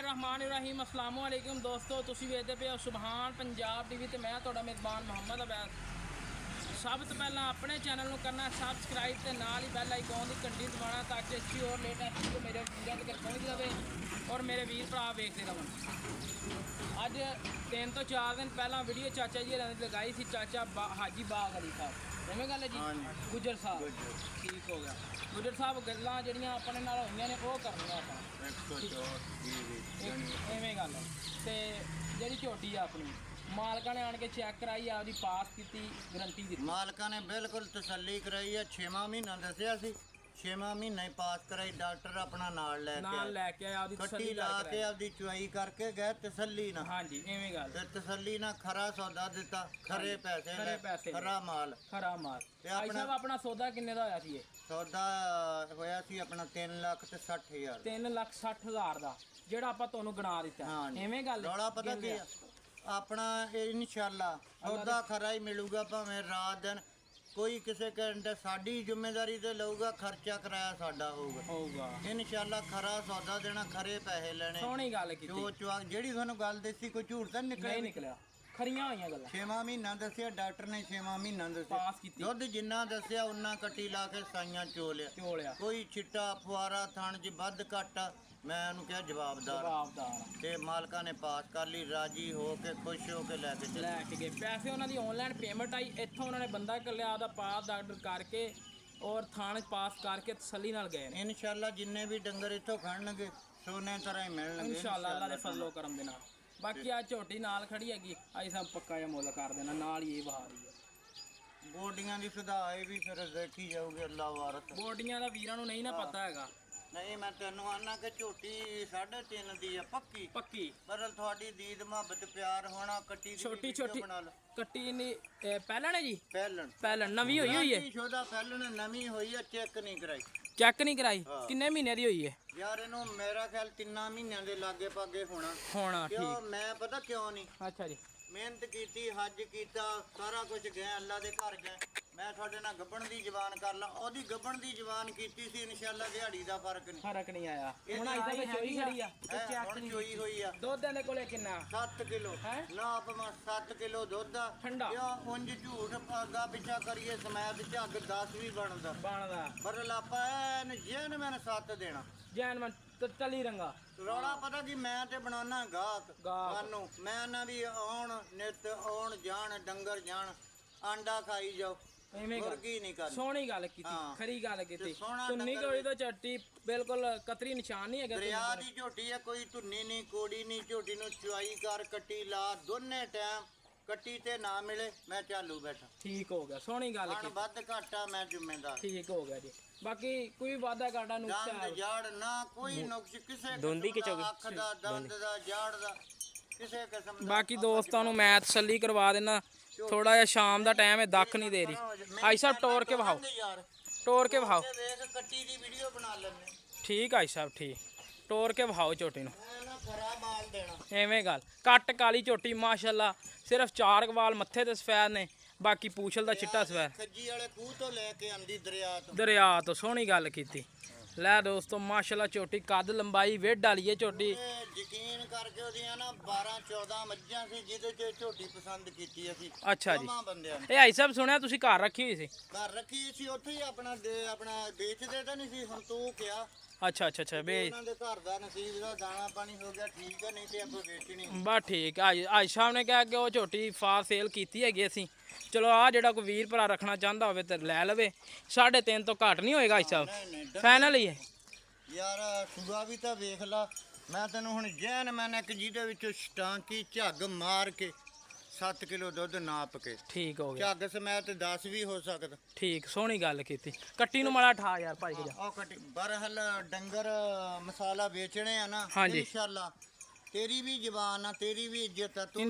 बिस्मिल्लाहिर्रहमानिर्रहीम अस्सलाम वालेकुम दोस्तों, तुसी वेखदे पे हो सुभान पंजाब टीवी ते मैं तुहाडा मेज़बान मोहम्मद अवैद। सब तो पहला अपने चैनल को करना सबसक्राइब ते नाल ही बैल आइकॉन की घंटी दबाना ताकि अच्छी और लेटेस्ट वीडियो मेरे वीडियो तक पहुँच जाए और मेरे वीर भरा वेखते रहन। अज 3 तो 4 दिन पहला वीडियो चाचा जी ने लगाई थी, चाचा हाजी बाग अली साहब एवें गल है जी, गुजर साहब ठीक हो गया। गुजर साहब गल्लां जड़ियां अपने नाल होईयां ने वो करनियां एवें गल है। ते जिहड़ी झोटी है अपनी मालका ने आन के चेक कराई, आपकी पास की गारंटी दी, मालका ने बिल्कुल तसल्ली कराई है। 6वां महीना दसिया सी, 6वां महीना ही पास कराई। डॉक्टर अपना नाल लैके आया, आपकी कट्टी ला के आपकी चुआई करके गए तसल्ली ना। हाँ जी एवें गल ते तसल्ली ना खरा सौदा दिता, खरे पैसे खरा माल ते अपना सौदा किन्ने दा होया सी? सौदा होया सी अपना 3,60,000 3,60,000 दा, जेड़ा आपां तुहानू गणा दिता। एवें गल रौला पता की अपना इंशाअल्लाह सौदा खरा ही मिलूगा, भावें रात दिन कोई किसी कहते साड़ी जिम्मेदारी ते लऊगा, खर्चा कराया साडा होगा इंशाअल्लाह। खरा सौदा देना, खरे पैसे लेने। सोहनी गल कीती। जो चुआक जेड़ी थानू गल दसी कोई झूठ तो निकलिया खरियां होईयां गल्लां। 6वां महीना दसिया डॉक्टर ने, 6वां महीना दसिया दुध जिन्ना दसिया उन्ना कट्टी ला के साइयां चोलिया। कोई छिट्टा फुआरा थान च बद घट मैं उन्होंने कहा जवाबदार ते मालका ने पास कर ली, राजी हो के खुश हो के लैके गए। पैसे उन्होंने ऑनलाइन पेमेंट आई, इत्थों उन्होंने बंदा कलिया आपदा पास डॉक्टर करके और थाने पास करके तसल्ली नाल गए। इंशाअल्लाह जिन्ने भी डंगर इत्थों खड़नगे सोने तरह ही मिलणगे इंशाअल्लाह अल्लाह दे फजलो करम दे नाल। बाकी आ झोटी नाल खड़ी हैगी, अज सब पक्का जिहा मुੱਲ कर देना, नाल ही बहा रही है। बोडियां दी सुधाए भी फिर देखी जाऊगी अल्लाह वारस। बोडियां दा वीरां नूं नहीं ना पता हैगा। नहीं मैं तेनू आना कि झोटी 3.5 दी है पक्की पर थोड़ी दीद मुहब्बत प्यार होना। कट्टी छोटी कट्टी पहलन है जी, पहलन नवी हुई है, पहलन नवी हुई है, चेक नहीं कराई किन्ने महीने दी हुई है यार? इनू मेरा ख्याल 3 महीनों के लागे पागे होना क्यों? मैं पता क्यों नहीं, अच्छा जी मेहनत की, हज किया, सारा कुछ गए अल्लाह के घर गए। मैं थोड़े नाल गब्बण दी जवान कर ला, ओदी गब्बण दी जवान कीती सी इंशाअल्लाह दिहाड़ी दा फर्क नहीं आया। ਹੁਣ ਆਈ ਤਾਂ ਚੋਈ ਖੜੀ ਆ, ਹੁਣ ਚੋਈ ਹੋਈ ਆ। ਦੁੱਧ ਦੇ ਕੋਲੇ ਕਿੰਨਾ? 7 ਕਿਲੋ ਨਾ ਆਪਾ 7 ਕਿਲੋ ਦੁੱਧ ਆ ਠੰਡਾ। ਕਿਉਂ ਉਂਝ ਝੂਠ ਪਾਗਾ ਪਿੱਛਾ ਕਰੀਏ ਸਮੈਦ ਝੱਗ 10 ਵੀ ਬਣਦਾ ਪਰ ਲਾਪਾ ਐਨ ਜੈਨ ਮੈਨ 7 ਦੇਣਾ ਜੈਨ ਮੈਂ ਤਲੀ ਰੰਗਾ। ਰੌਲਾ ਪਤਾ ਕੀ ਮੈਂ ਤੇ ਬਣਾਉਣਾ ਗਾਹਕ ਸਾਨੂੰ, ਮੈਂ ਨਾ ਵੀ ਆਉਣ ਨਿਤ ਆਉਣ ਜਾਣ ਡੰਗਰ ਜਾਣ ਆਂਡਾ ਖਾਈ ਜਾਓ, ਮੁਰਗੀ ਨਹੀਂ ਕਰ। ਸੋਹਣੀ ਗੱਲ ਕੀਤੀ, ਖਰੀ ਗੱਲ ਕੀਤੀ। ਧੁੰਨੀ ਕੋਈ ਤਾਂ ਝੱਟੀ ਬਿਲਕੁਲ ਕਤਰੀ ਨਿਸ਼ਾਨ ਨਹੀਂ ਹੈਗਾ। ਦਰਿਆ ਦੀ ਝੋਟੀ ਹੈ, ਕੋਈ ਧੁੰਨੀ ਨਹੀਂ ਕੋੜੀ ਨਹੀਂ। ਝੋਟੀ ਨੂੰ ਚੁਆਈ ਕਰ ਕੱਟੀ ਲਾ ਦੋਨੇ ਟਾਈਮ, ਕੱਟੀ ਤੇ ਨਾ ਮਿਲੇ ਮੈਂ ਚਾਲੂ ਬੈਠਾ। ਠੀਕ ਹੋ ਗਿਆ, ਸੋਹਣੀ ਗੱਲ ਕੀਤੀ। ਵੱਧ ਘਾਟਾ ਮੈਂ ਜ਼ਿੰਮੇਦਾਰ। ਠੀਕ ਹੋ ਗਿਆ ਜੀ। ਬਾਕੀ ਕੋਈ ਵਾਦਾ ਘਾਟਾ ਨੁਕਸ ਜਾੜ ਨਾ ਕੋਈ ਨੁਕਸ ਕਿਸੇ ਅੱਖ ਦਾ ਦੰਦ ਦਾ ਜਾੜ ਦਾ ਕਿਸੇ ਕਿਸਮ ਦਾ। ਬਾਕੀ ਦੋਸਤਾਂ ਨੂੰ ਮੈਂ ਤਸੱਲੀ ਕਰਵਾ ਦੇਣਾ, ਥੋੜਾ ਜਿਹਾ ਸ਼ਾਮ ਦਾ ਟਾਈਮ ਹੈ, ਦੱਖ ਨਹੀਂ ਦੇ ਰਹੀ। ਆਈ ਸਾਹਿਬ ਟੋਰ ਕੇ ਵਹਾਓ, ਕੱਟੀ ਦੀ ਵੀਡੀਓ ਬਣਾ ਲੈਣੇ। ਠੀਕ ਆਈ ਸਾਹਿਬ ਠੀਕ, ਟੋਰ ਕੇ ਵਹਾਓ ਝੋਟੀ ਨੂੰ। ਖਰਾ ਮਾਲ ਦੇਣਾ ਐਵੇਂ ਗੱਲ। ਕੱਟ ਕਾਲੀ ਝੋਟੀ ਮਾਸ਼ਾਅੱਲਾ, ਸਿਰਫ 4 ਵਾਲ ਮੱਥੇ ਤੇ ਸਫੈਦ ਨੇ, ਬਾਕੀ ਪੂਛਲ ਦਾ ਚਿੱਟਾ ਸਫੈਦ। ਖੱਜੀ ਵਾਲੇ ਖੂਹ ਤੋਂ ਲੈ ਕੇ ਆਂਦੀ ਦਰਿਆ ਤੋਂ। ਸੋਹਣੀ ਗੱਲ ਕੀਤੀ। ਲੈ ਦੋਸਤੋ ਮਾਸ਼ਾਅੱਲਾ ਝੋਟੀ ਕੱਦ ਲੰਬਾਈ ਵਿੱਢ ਵਾਲੀ ਹੈ ਝੋਟੀ। ਯਕੀਨ ਕਰਕੇ ਉਹਦੀਆਂ ਨਾ 12-14 ਮੱਝਾਂ ਸੀ ਜਿਹਦੇ ਚ ਝੋਟੀ ਪਸੰਦ ਕੀਤੀ ਅਸੀਂ। ਅੱਛਾ ਜੀ ਇਹ ਆਈ ਸਾਹਿਬ ਸੁਣਿਆ ਤੁਸੀਂ ਘਰ ਰੱਖੀ ਹੋਈ ਸੀ? ਘਰ ਰੱਖੀ ਸੀ, ਉੱਥੇ ਹੀ ਆਪਣਾ ਵੇਚਦੇ ਤਾਂ ਨਹੀਂ ਸੀ, ਹੁਣ ਤੂੰ ਕਿਹਾ। ਅੱਛਾ ਵੇ ਉਹਨਾਂ ਦੇ ਘਰ ਦਾ ਨਸੀਬ ਦਾ ਦਾਣਾ ਪਾਣੀ ਹੋ ਗਿਆ ਠੀਕ ਹੈ, ਨਹੀਂ ਤੇ ਆਪਾਂ ਵੇਚਣੀ। ਬਸ ਠੀਕ ਆਈ ਸਾਹਿਬ ਨੇ ਕਿਹਾ ਕਿ ਉਹ ਝੋਟੀ ਫਾਰ ਸੇਲ ਕੀਤੀ ਹੈਗੀ ਅਸੀਂ। ਚਲੋ ਆ ਜਿਹੜਾ ਕੋਈ ਵੀਰ ਭਰਾ ਰੱਖਣਾ ਚਾਹੁੰਦਾ ਹੋਵੇ ਤੇ ਲੈ ਲਵੇ। 3.5 ਤੋਂ ਘੱਟ ਨਹੀਂ ਹੋਏਗਾ ਆਈ ਸਾਹਿਬ, ਫਾਈਨਲ ਹੀ ਹੈ ਯਾਰ। ਸੁਗਾ ਵੀ ਤਾਂ ਵੇਖ ਲਾ, ਮੈਂ ਤੈਨੂੰ ਹੁਣ ਜੈਨ ਮੈਨ ਇੱਕ ਜਿਹਦੇ ਵਿੱਚੋਂ ਸਟਾਂਕੀ ਝੱਗ ਮਾਰ ਕੇ 7 ਕਿਲੋ ਦੁੱਧ ਨਾਪ ਕੇ। ਠੀਕ ਹੋ ਗਿਆ। ਝੱਗ ਸਮੇਤ 10 ਵੀ ਹੋ ਸਕਦਾ। ਠੀਕ, ਸੋਹਣੀ ਗੱਲ ਕੀਤੀ। ਕੱਟੀ ਨੂੰ ਮਾੜਾ ਠਾ ਯਾਰ ਭਾਈ ਜਾ। ਉਹ ਕੱਟੀ ਬਰਹਲ ਡੰਗਰ ਮਸਾਲਾ ਵੇਚਣੇ ਆ ਨਾ ਇੰਸ਼ਾਅੱਲਾ। तेरी भी जबान है, तेरी भी इज्जत है। तू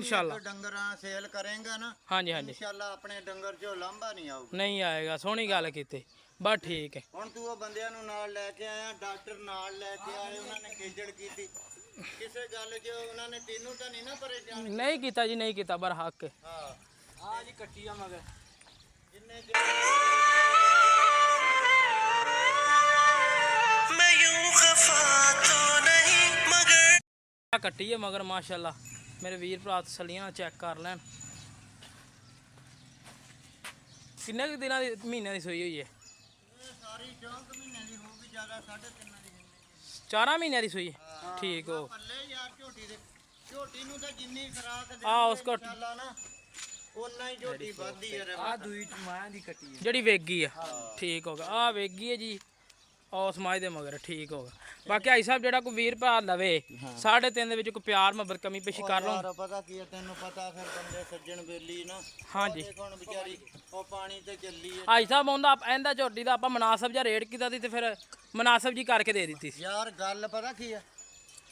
डंगर सेल करेगा ना इंशाअल्लाह अपने डंगर चो लांभा नहीं आऊगा। नहीं आएगा। सोहनी गल कीती, बस ठीक है। हुण तू वो बंदियां नूं नाल लेके आया, डॉक्टर नाल लेके आए, उन्होंने केजड़ कीती किसे गल च उन्होंने तेनू तो नहीं ना परेशान नहीं कीता जी, नहीं कीता बर हक। हां आ जी कट्टी आ मगर जिन्ने मैं यूं खफा तो ਆ ਕੱਟੀ ਹੈ ਮਗਰ ਮਾਸ਼ਾਅੱਲਾ ਮੇਰੇ ਵੀਰ ਭਰਾ ਤਸੱਲੀਆਂ ਚੈੱਕ ਕਰ ਲੈਣ। ਕਿੰਨੇ ਕੁ ਦਿਨਾਂ ਦੀ ਮਹੀਨੇ ਦੀ ਸੂਈ ਹੋਈ ਹੈ? ਇਹ ਸਾਰੀ 4 ਮਹੀਨਿਆਂ ਦੀ ਹੋਊਗੀ, ਜ਼ਿਆਦਾ 3.5 ਦੀ। 4 ਮਹੀਨਿਆਂ ਦੀ ਸੂਈ ਠੀਕ ਹੋ ਪੱਲੇ ਯਾਰ ਝੋਟੀ ਦੇ, ਝੋਟੀ ਨੂੰ ਤਾਂ ਜਿੰਨੀ ਖਰਾਕ ਦੇ ਉਸ ਕੋ ਨਾ ਉਹਨਾਂ ਹੀ ਝੋਟੀ ਵੱਧਦੀ ਹੈ। ਆ ਦੂਈ ਮਾਂ ਦੀ ਕੱਟੀ ਹੈ ਜਿਹੜੀ ਵੇਗੀ ਆ ਠੀਕ ਹੋ ਗਿਆ। ਆ ਵੇਗੀ ਹੈ ਜੀ ਉਸ ਮਾਈ ਦੇ ਮਗਰ ਠੀਕ ਹੋ ਗਿਆ। ਬਾਕੀ ਆਈ ਸਾਹਿਬ ਜਿਹੜਾ ਕੋਈ ਵੀਰ ਭਰਾ ਲਵੇ 3.5 ਦੇ ਵਿੱਚ ਕੋਈ ਪਿਆਰ ਮੁਹੱਬਤ ਕਮੀ ਪੇਸ਼ੀ ਕਰ ਲਓ। ਯਾਰ ਪਤਾ ਕੀ ਹੈ ਤੈਨੂੰ ਪਤਾ, ਫਿਰ ਬੰਦੇ ਸੱਜਣ ਬੇਲੀ ਨਾ। ਹਾਂਜੀ ਹੁਣ ਵਿਚਾਰੀ ਉਹ ਪਾਣੀ ਤੇ ਚੱਲੀ ਹੈ। ਆਈ ਸਾਹਿਬ ਆਉਂਦਾ ਇਹਦਾ ਝੋਟੀ ਦਾ ਆਪਾਂ ਮਨਾਸਬ ਜਿਹਾ ਰੇਟ ਕੀਤਾ ਸੀ ਤੇ ਫਿਰ ਮਨਾਸਬ ਜੀ ਕਰਕੇ ਦੇ ਦਿੱਤੀ ਸੀ। ਯਾਰ ਗੱਲ ਪਤਾ ਕੀ ਹੈ,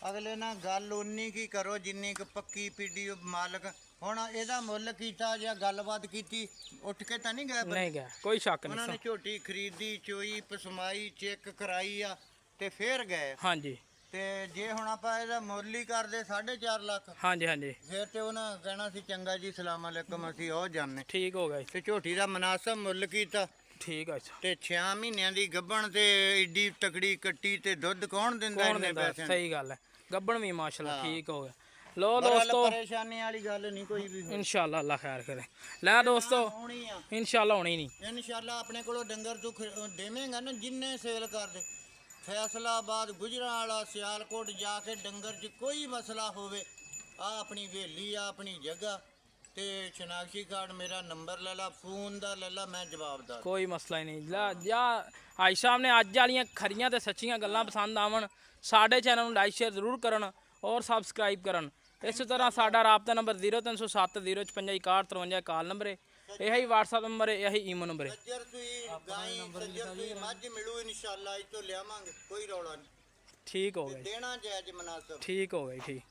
ਅਗਲੇ ਨਾਲ ਗੱਲ ਉਨੀ ਕੀ ਕਰੋ ਜਿੰਨੀ ਕੁ ਪੱਕੀ ਪੀਡੀ ਮਾਲਕ। ਹੁਣ ਇਹਦਾ ਮੁੱਲ ਕੀਤਾ ਜਾਂ ਗੱਲਬਾਤ ਕੀਤੀ, ਉੱਠ ਕੇ ਤਾਂ ਨਹੀਂ ਗਏ। ਨਹੀਂ ਗਿਆ ਕੋਈ ਸ਼ੱਕ ਉਹਨਾਂ ਨੇ ਨਹੀਂ। ਝੋਟੀ ਖਰੀਦੀ, ਚੋਈ, ਪਸਮਾਈ, ਚੈੱਕ ਕਰਾਈ ਆ ਤੇ ਫੇਰ ਗਏ। ਹਾਂਜੀ ਤੇ ਜੇ ਹੁਣ ਆਪਾਂ ਇਹਦਾ ਮੁੱਲ ਹੀ ਕਰਦੇ 4.5 ਲੱਖ, ਹਾਂਜੀ ਹਾਂਜੀ ਫੇਰ ਤੇ ਉਹਨਾਂ ਕਹਿਣਾ ਸੀ ਚੰਗਾ ਜੀ ਸਲਾਮ ਅਲੈਕਮ ਅਸੀਂ ਉਹ ਜਾਣੇ। ਠੀਕ ਹੋ ਗਿਆ ਜੀ। ਤੇ ਝੋਟੀ ਦਾ ਮਨਾਸਬ ਮੁੱਲ ਕੀਤਾ ਠੀਕ ਆ ਜੀ। ਤੇ 6 ਮਹੀਨਿਆਂ ਦੀ ਗੱਭਣ ਤੇ ਏਡੀ ਤਕੜੀ ਕੱਟੀ ਤੇ ਦੁੱਧ ਕੌਣ ਦਿੰਦਾ ਕੌਣ ਇੰਨੇ ਦਿੰਦਾ? ਪੈਸੇ? ਸਹੀ ਗੱਲ ਹੈ। ਗੱਬਣ ਵੀ ਮਾਸ਼ਾਅੱਲਾ ਠੀਕ ਹੋ ਗਿਆ। ਲੋ ਬਰਹਾਲ ਦੋਸਤੋ ਪਰੇਸ਼ਾਨੀ ਵਾਲੀ ਗੱਲ ਨਹੀਂ ਕੋਈ ਵੀ। ਇਨਸ਼ਾਅੱਲਾ ਅੱਲਾ ਖੈਰ ਕਰੇ। ਲੈ ਦੋਸਤੋ ਹੋਣੀ ਆ ਇਨਸ਼ਾਅੱਲਾ ਹੋਣੀ ਨਹੀਂ। ਇਨਸ਼ਾਅੱਲਾ। ਆਪਣੇ ਕੋਲੋਂ ਡੰਗਰ ਤੂੰ ਦੇਵੇਂਗਾ ਨਾ ਜਿੰਨੇ ਸੇਲ ਕਰਦੇ, ਫੈਸਲਾਬਾਦ, ਗੁਜਰਾਂਵਾਲਾ, ਸਿਆਲਕੋਟ ਜਾ ਕੇ ਡੰਗਰ 'ਚ ਕੋਈ ਮਸਲਾ ਹੋਵੇ, ਆ ਆਪਣੀ ਹਵੇਲੀ ਆ, ਆਪਣੀ ਜਗ੍ਹਾ ਤੇ ਸ਼ਨਾਖਤੀ ਕਾਰਡ ਮੇਰਾ ਨੰਬਰ ਲੈ ਲਾ, ਫੋਨ ਦਾ ਲੈ ਲਾ, ਮੈਂ ਜਵਾਬਦਾਰ। ਕੋਈ ਮਸਲਾ ਹੀ ਨਹੀਂ। ਲੈ ਜਾਂ ਆਈ ਸਾਹਿਬ ਨੇ ਅੱਜ ਵਾਲੀਆਂ ਖਰੀਆਂ ਤੇ ਸੱਚੀਆਂ ਗੱਲਾਂ ਪਸੰਦ ਆਵਣ, ਸਾਡੇ ਚੈਨਲ ਨੂੰ ਲਾਈਕ ਸ਼ੇਅਰ ਜ਼ਰੂਰ ਕਰਨ ਔਰ ਸਬਸਕ੍ਰਾਈਬ ਕਰਨ। ਇਸੇ ਤਰ੍ਹਾਂ ਸਾਡਾ ਰਾਬਤਾ ਨੰਬਰ 0307 056 6153 ਕਾਲ ਨੰਬਰ ਹੈ, ਇਹੀ WhatsApp ਨੰਬਰ ਹੈ, ਇਹੀ ਈਮੋ ਨੰਬਰ ਹੈ। ਸੱਜਰ ਸੂਈ ਗਾਈ, ਸੱਜਰ ਸੂਈ ਮੱਝ ਮਿਲੂ ਇਨਸ਼ਾਅੱਲਾ। ਇਹ ਤੋਂ ਲਿਆਵਾਂਗੇ, ਕੋਈ ਰੌਲਾ ਨਹੀਂ। ਠੀਕ ਹੋ ਗਿਆ ਜੀ। ਦੇਣਾ ਜਾਇਜ਼ ਮਨਾਸਬ। ਠੀਕ ਹੋ ਗਿਆ ਜੀ ਠੀਕ।